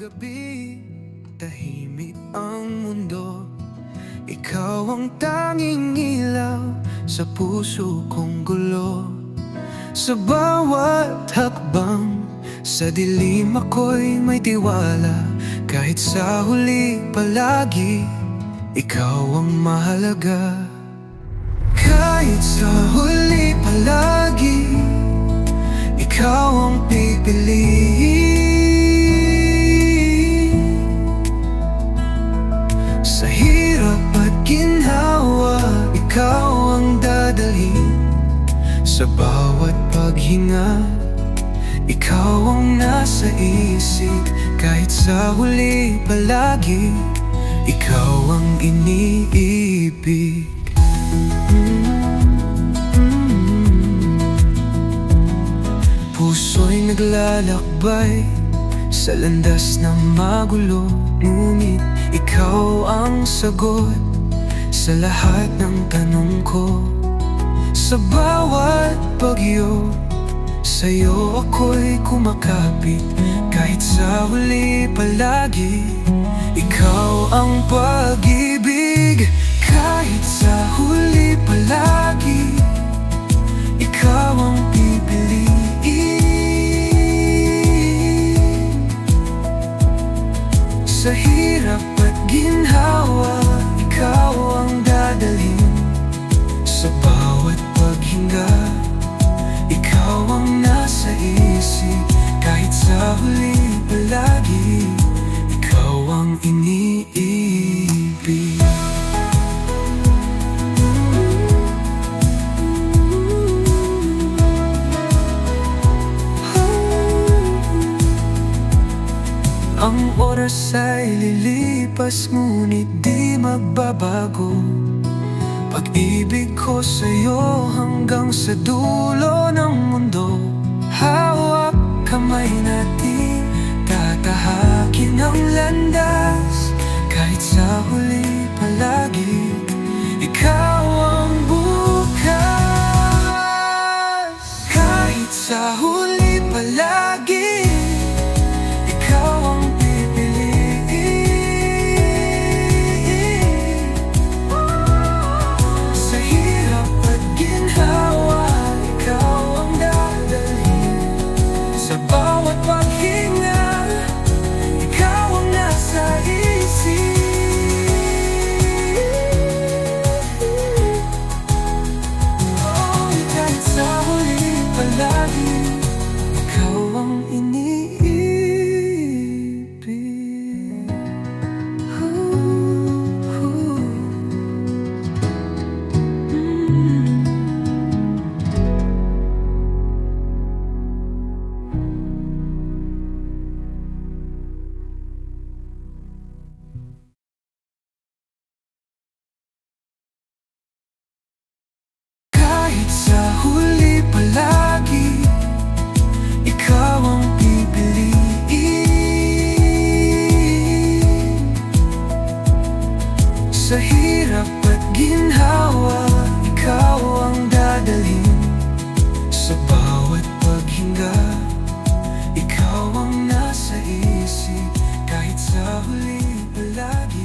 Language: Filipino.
gabi, tahimik ang mundo. Ikaw ang tanging ilaw sa puso kong gulo. Sa bawat hakbang, sa dilim ako'y may tiwala. Kahit sa huli palagi, ikaw ang mahalaga. Kahit sa huli palagi, ikaw ang pipiliin. Sa hirap at ginhawa, ikaw ang dadalhin. Sa bawat paghinga, ikaw ang nasa isip. Kahit sa huli palagi, ikaw ang iniibig. Puso'y naglalakbay sa landas na magulo, ngunit ikaw ang sagot sa lahat ng tanong ko. Sa bawat bagyo, sa'yo ako'y kumakapit. Kahit sa huli palagi, ikaw ang pag-ibig. Kahit sa huli palagi, ikaw ang pipiliin. Sa hirap at ginhawa, ikaw ang dadalhin. Sa bawat paghinga, ikaw ang nasa isip. Kahit sa huli palagi, ikaw ang iniibig. Ang oras ay lilipas, ngunit di magbabago. Pag-ibig ko sa'yo hanggang sa dulo ng mundo. Hawak kamay natin, tatahakin ang landas. Kahit sa huli palagi, ikaw ang bukas. Kahit sa huli palagi, ikaw ang pipiliin. Sa hirap at ginhawa, ikaw ang dadalhin. Sa bawat paghinga, ikaw ang nasa isip. Oh, kahit sa huli palagi, ikaw ang iniibig. Kahit sa huli palagi, ikaw ang pipiliin. Sa hirap at ginhawa, ikaw ang dadalhin. Sa bawat paghinga, ikaw ang nasa isip. Kahit sa huli palagi,